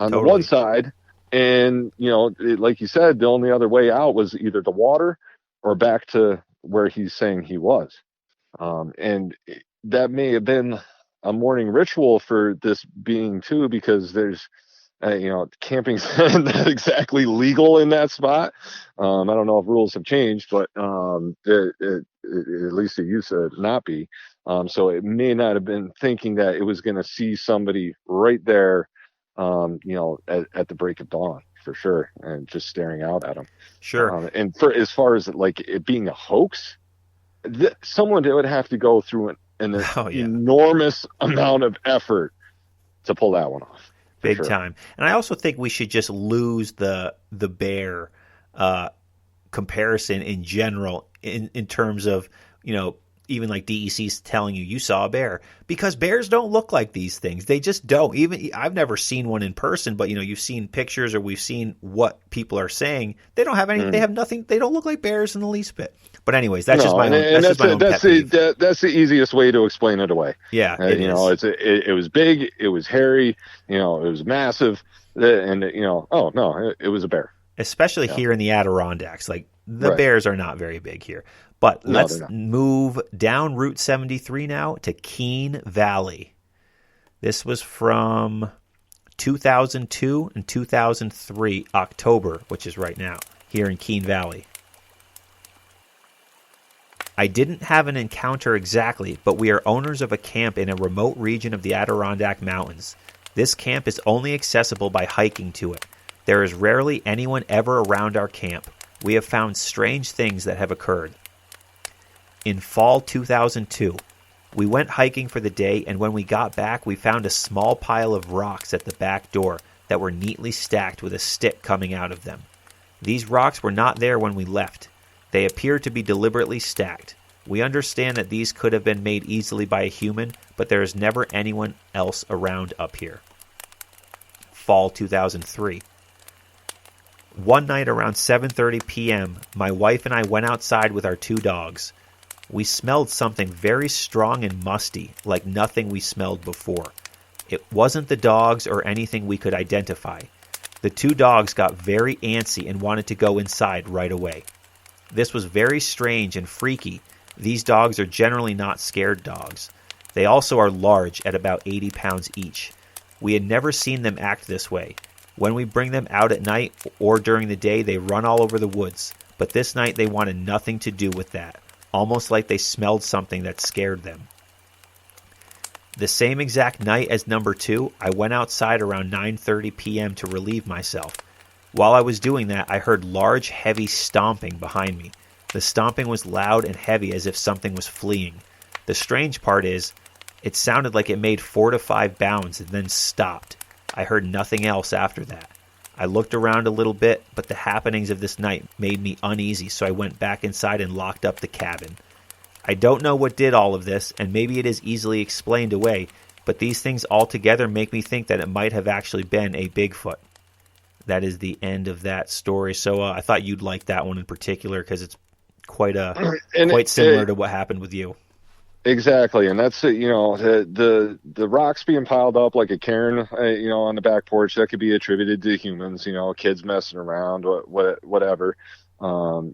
on the one Totally. side. And, like you said, the only other way out was either the water or back to where he's saying he was. And that may have been a morning ritual for this being too, because there's, camping's not exactly legal in that spot. I don't know if rules have changed, but at least it used to not be. So it may not have been thinking that it was going to see somebody right there, at the break of dawn for sure, and just staring out at them. Sure. And for as far as like it being a hoax, someone would have to go through an Oh yeah. enormous amount of effort to pull that one off, for Big sure. time. And I also think we should just lose the bear comparison in general in terms of, even like DEC's telling you saw a bear, because bears don't look like these things. They just don't. Even I've never seen one in person, but you've seen pictures or we've seen what people are saying. They don't have any. They have nothing. They don't look like bears in the least bit. But anyways, that's just No, my and, own. and That's just my own pet peeve. that's the easiest way to explain it away. Yeah, it is. It was big, it was hairy, it was massive, and oh no, it was a bear. Especially Yeah. here in the Adirondacks. Like the Right. bears are not very big here. But No, let's they're not. move down Route 73 now to Keene Valley. This was from 2002 and 2003, October, which is right now, here in Keene Valley. I didn't have an encounter exactly, but we are owners of a camp in a remote region of the Adirondack Mountains. This camp is only accessible by hiking to it. There is rarely anyone ever around our camp. We have found strange things that have occurred. In fall 2002, we went hiking for the day, and when we got back, we found a small pile of rocks at the back door that were neatly stacked with a stick coming out of them. These rocks were not there when we left. They appear to be deliberately stacked. We understand that these could have been made easily by a human, but there is never anyone else around up here. Fall 2003. One night around 7:30 p.m., my wife and I went outside with our two dogs. We smelled something very strong and musty, like nothing we smelled before. It wasn't the dogs or anything we could identify. The two dogs got very antsy and wanted to go inside right away. This was very strange and freaky. These dogs are generally not scared dogs. They also are large, at about 80 pounds each. We had never seen them act this way. When we bring them out at night or during the day, they run all over the woods. But this night they wanted nothing to do with that, almost like they smelled something that scared them. The same exact night as number 2, I went outside around 9:30 p.m. to relieve myself. While I was doing that, I heard large, heavy stomping behind me. The stomping was loud and heavy, as if something was fleeing. The strange part is, it sounded like it made 4 to 5 bounds and then stopped. I heard nothing else after that. I looked around a little bit, but the happenings of this night made me uneasy, so I went back inside and locked up the cabin. I don't know what did all of this, and maybe it is easily explained away, but these things all together make me think that it might have actually been a Bigfoot. That is the end of that story. So I thought you'd like that one in particular, because it's quite similar to what happened with you. Exactly, and that's the rocks being piled up like a cairn, on the back porch, that could be attributed to humans, kids messing around, whatever.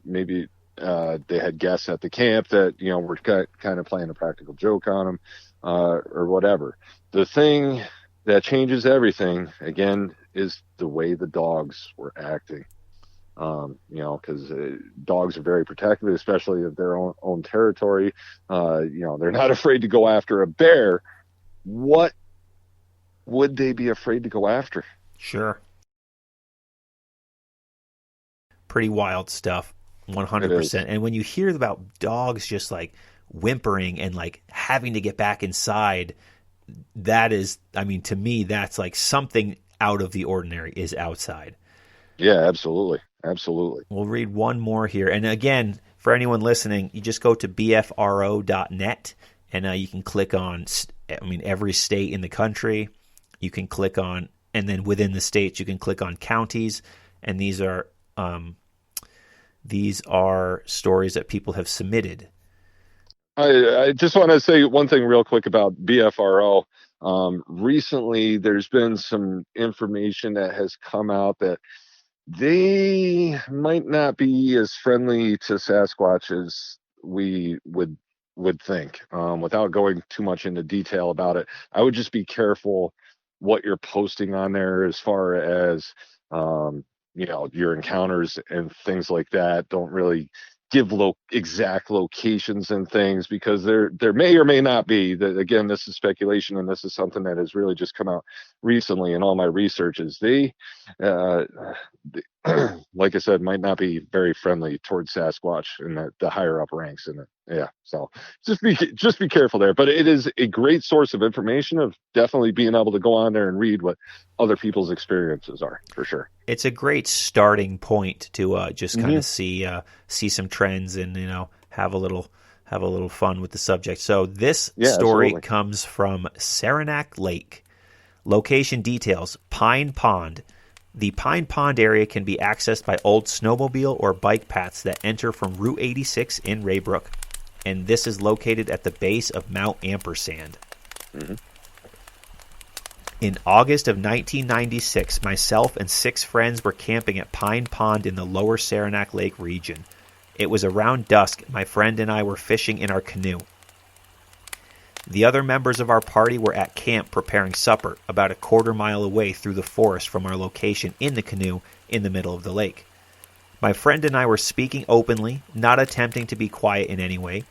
Maybe they had guests at the camp that were kind of playing a practical joke on them, or whatever. The thing that changes everything again is the way the dogs were acting. Because dogs are very protective, especially of their own territory. They're not afraid to go after a bear. What would they be afraid to go after? Sure. Pretty wild stuff, 100%. And when you hear about dogs just like whimpering and like having to get back inside, that is, to me, that's like something out of the ordinary is outside. Yeah, absolutely. Absolutely. We'll read one more here. And again, for anyone listening, you just go to bfro.net and you can click on, every state in the country. You can click on, and then within the states, you can click on counties. And these are stories that people have submitted. I just want to say one thing real quick about BFRO. Recently, there's been some information that has come out that they might not be as friendly to Sasquatch as we would think. Without going too much into detail about it, I would just be careful what you're posting on there as far as um, your encounters and things like that. Don't really give exact locations and things, because there may or may not be. That, again, this is speculation, and this is something that has really just come out recently in all my research. Is uh, like I said, might not be very friendly towards Sasquatch in the higher up ranks in it. Yeah, so just be careful there. But it is a great source of information, of definitely being able to go on there and read what other people's experiences are, for sure. It's a great starting point to just kind Mm-hmm. of see some trends and have a little fun with the subject. So this Yeah, story absolutely. comes from Saranac Lake. Location details: Pine Pond. The Pine Pond area can be accessed by old snowmobile or bike paths that enter from Route 86 in Raybrook, and this is located at the base of Mount Ampersand. Mm-hmm. In August of 1996, myself and 6 friends were camping at Pine Pond in the lower Saranac Lake region. It was around dusk. My friend and I were fishing in our canoe. The other members of our party were at camp preparing supper, about a quarter-mile away through the forest from our location in the canoe in the middle of the lake. My friend and I were speaking openly, not attempting to be quiet in any way,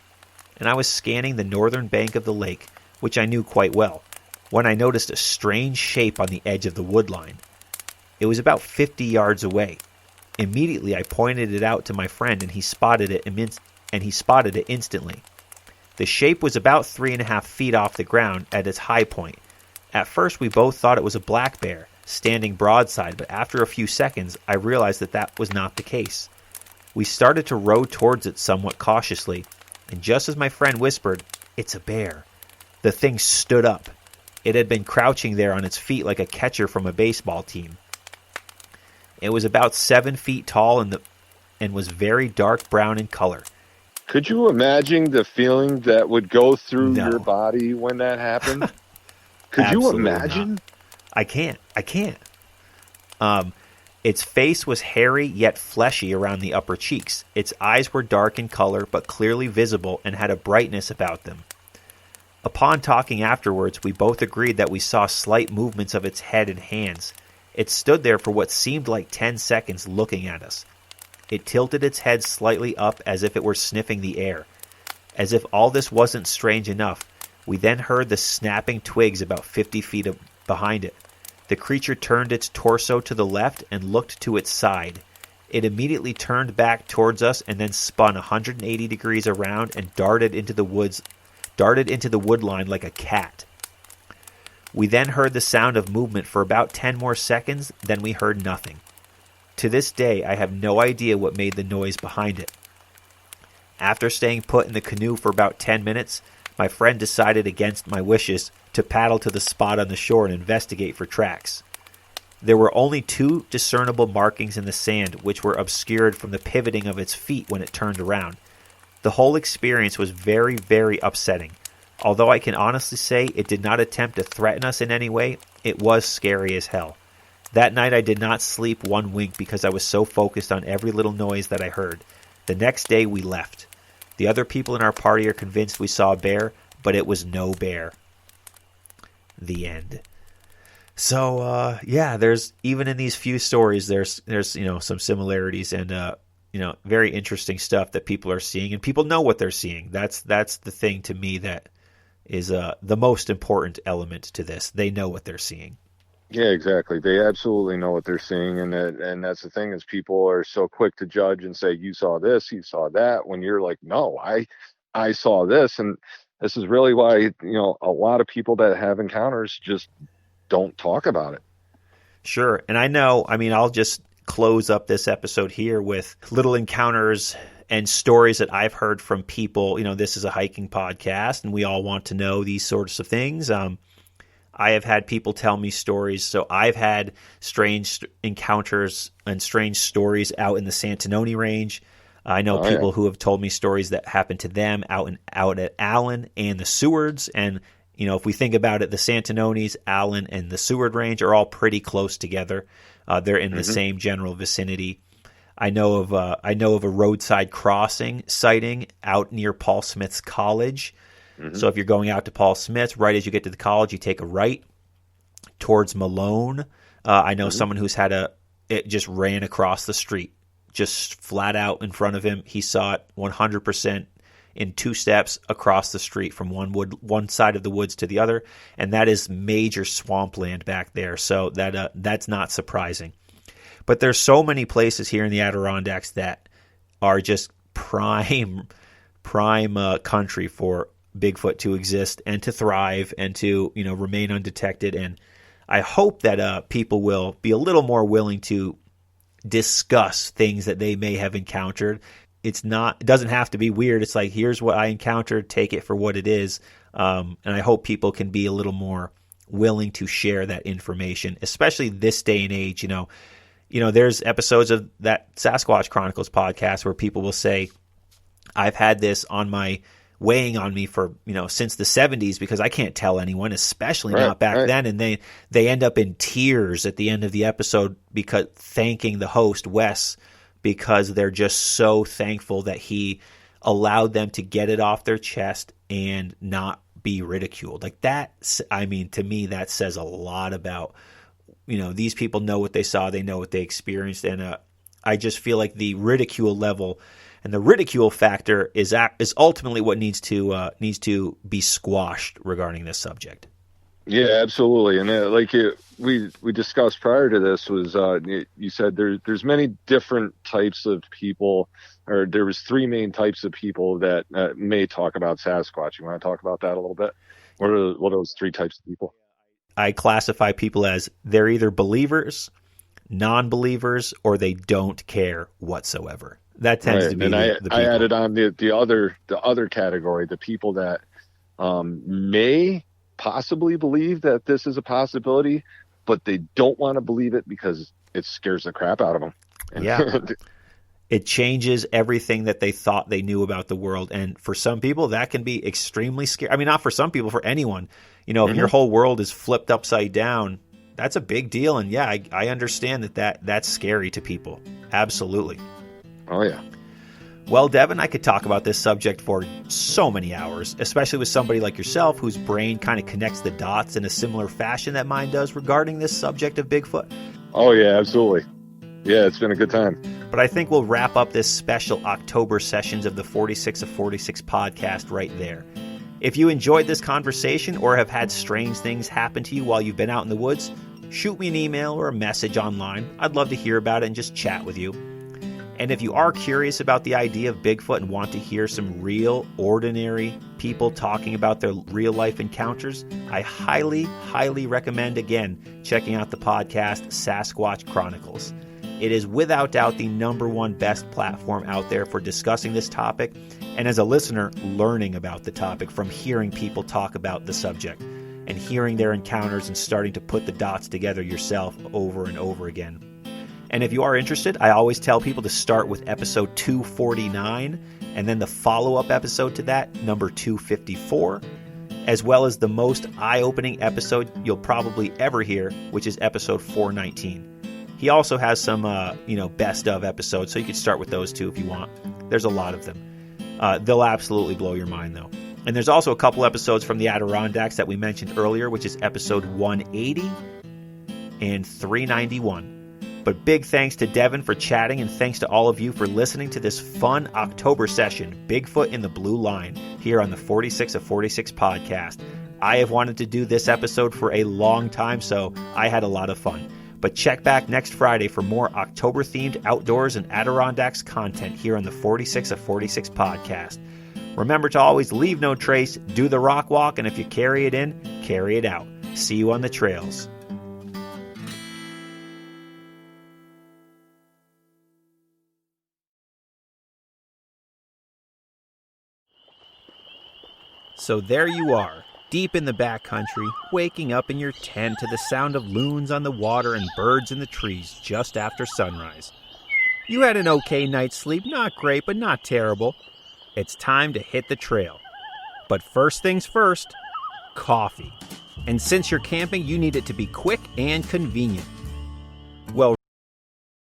and I was scanning the northern bank of the lake, which I knew quite well, when I noticed a strange shape on the edge of the woodline. It was about 50 yards away. Immediately I pointed it out to my friend, and he spotted it instantly. The shape was about 3.5 feet off the ground at its high point. At first we both thought it was a black bear, standing broadside, but after a few seconds I realized that was not the case. We started to row towards it somewhat cautiously, and just as my friend whispered, "It's a bear," the thing stood up. It had been crouching there on its feet like a catcher from a baseball team. It was about 7 feet tall and was very dark brown in color. Could you imagine the feeling that would go through No. your body when that happened? Could you Absolutely imagine? not. I can't. Its face was hairy yet fleshy around the upper cheeks. Its eyes were dark in color but clearly visible and had a brightness about them. Upon talking afterwards, we both agreed that we saw slight movements of its head and hands. It stood there for what seemed like 10 seconds looking at us. It tilted its head slightly up as if it were sniffing the air. As if all this wasn't strange enough, we then heard the snapping twigs about 50 feet behind it. The creature turned its torso to the left and looked to its side. It immediately turned back towards us and then spun 180 degrees around and darted into the woodline like a cat. We then heard the sound of movement for about 10 more seconds, then we heard nothing. To this day, I have no idea what made the noise behind it. After staying put in the canoe for about 10 minutes, my friend decided against my wishes to paddle to the spot on the shore and investigate for tracks. There were only 2 discernible markings in the sand, which were obscured from the pivoting of its feet when it turned around. The whole experience was very, very upsetting. Although I can honestly say it did not attempt to threaten us in any way, it was scary as hell. That night I did not sleep one wink because I was so focused on every little noise that I heard. The next day we left. The other people in our party are convinced we saw a bear, but it was no bear. The end. So, there's, even in these few stories, there's some similarities and, very interesting stuff that people are seeing, and people know what they're seeing. That's the thing to me that is the most important element to this. They know what they're seeing. Yeah, exactly. They absolutely know what they're seeing, and that's the thing, is people are so quick to judge and say, "You saw this, you saw that," when you're like, "No, I saw this." And this is really why a lot of people that have encounters just don't talk about it. Sure, and I'll just close up this episode here with little encounters and stories that I've heard from people. This is a hiking podcast, and we all want to know these sorts of things. I have had people tell me stories. So I've had strange encounters and strange stories out in the Santanoni Range. I know people who have told me stories that happened to them out at Allen and the Sewards, and You know, if we think about it, the Santanonis, Allen, and the Seward Range are all pretty close together. They're in the same general vicinity. I know of a roadside crossing sighting out near Paul Smith's College. So if you're going out to Paul Smith's, right as you get to the college, you take a right towards Malone. I know someone who's it just ran across the street, just flat out in front of him. He saw it 100% in 2 steps across the street from one side of the woods to the other, and that is major swampland back there. So that's not surprising. But there's so many places here in the Adirondacks that are just prime country for Bigfoot to exist and to thrive and to, you know, remain undetected. And I hope that people will be a little more willing to discuss things that they may have encountered. It doesn't have to be weird. It's like, here's what I encountered, take it for what it is. And I hope people can be a little more willing to share that information, especially this day and age. You know, there's episodes of that Sasquatch Chronicles podcast where people will say, I've had this weighing on me for, you know, since the 70s because I can't tell anyone, especially not back then. And they end up in tears at the end of the episode because thanking the host, Wes, because they're just so thankful that he allowed them to get it off their chest and not be ridiculed. Like that, I mean, to me, that says a lot about, you know, these people know what they saw, they know what they experienced, and I just feel like the ridicule level and the ridicule factor is ultimately what needs to be squashed regarding this subject. Yeah, absolutely. And we discussed prior to this was you said there's many different types of people, or there was 3 main types of people that may talk about Sasquatch. You want to talk about that a little bit? What are those 3 types of people? I classify people as they're either believers, non-believers, or they don't care whatsoever. That tends to be the people. I added on the other category, the people that may possibly believe that this is a possibility, but they don't want to believe it because it scares the crap out of them. Yeah. It changes everything that they thought they knew about the world. And for some people, that can be extremely scary. I mean, not for some people, for anyone. You know, if your whole world is flipped upside down, that's a big deal. And yeah, I understand that's scary to people. Absolutely. Oh, yeah. Well, Devin, I could talk about this subject for so many hours, especially with somebody like yourself whose brain kind of connects the dots in a similar fashion that mine does regarding this subject of Bigfoot. Oh, yeah, absolutely. Yeah, it's been a good time. But I think we'll wrap up this special October sessions of the 46 of 46 podcast right there. If you enjoyed this conversation or have had strange things happen to you while you've been out in the woods, shoot me an email or a message online. I'd love to hear about it and just chat with you. And if you are curious about the idea of Bigfoot and want to hear some real, ordinary people talking about their real-life encounters, I highly, highly recommend, again, checking out the podcast Sasquatch Chronicles. It is without doubt the #1 best platform out there for discussing this topic, and as a listener, learning about the topic from hearing people talk about the subject and hearing their encounters and starting to put the dots together yourself over and over again. And if you are interested, I always tell people to start with episode 249 and then the follow-up episode to that, number 254, as well as the most eye-opening episode you'll probably ever hear, which is episode 419. He also has some, best of episodes, so you could start with those two if you want. There's a lot of them. They'll absolutely blow your mind, though. And there's also a couple episodes from the Adirondacks that we mentioned earlier, which is episode 180 and 391. But big thanks to Devin for chatting, and thanks to all of you for listening to this fun October session, Bigfoot in the Blue Line, here on the 46 of 46 podcast. I have wanted to do this episode for a long time, so I had a lot of fun. But check back next Friday for more October-themed outdoors and Adirondacks content here on the 46 of 46 podcast. Remember to always leave no trace, do the rock walk, and if you carry it in, carry it out. See you on the trails. So there you are, deep in the backcountry, waking up in your tent to the sound of loons on the water and birds in the trees just after sunrise. You had an okay night's sleep, not great, but not terrible. It's time to hit the trail. But first things first, coffee. And since you're camping, you need it to be quick and convenient. Well,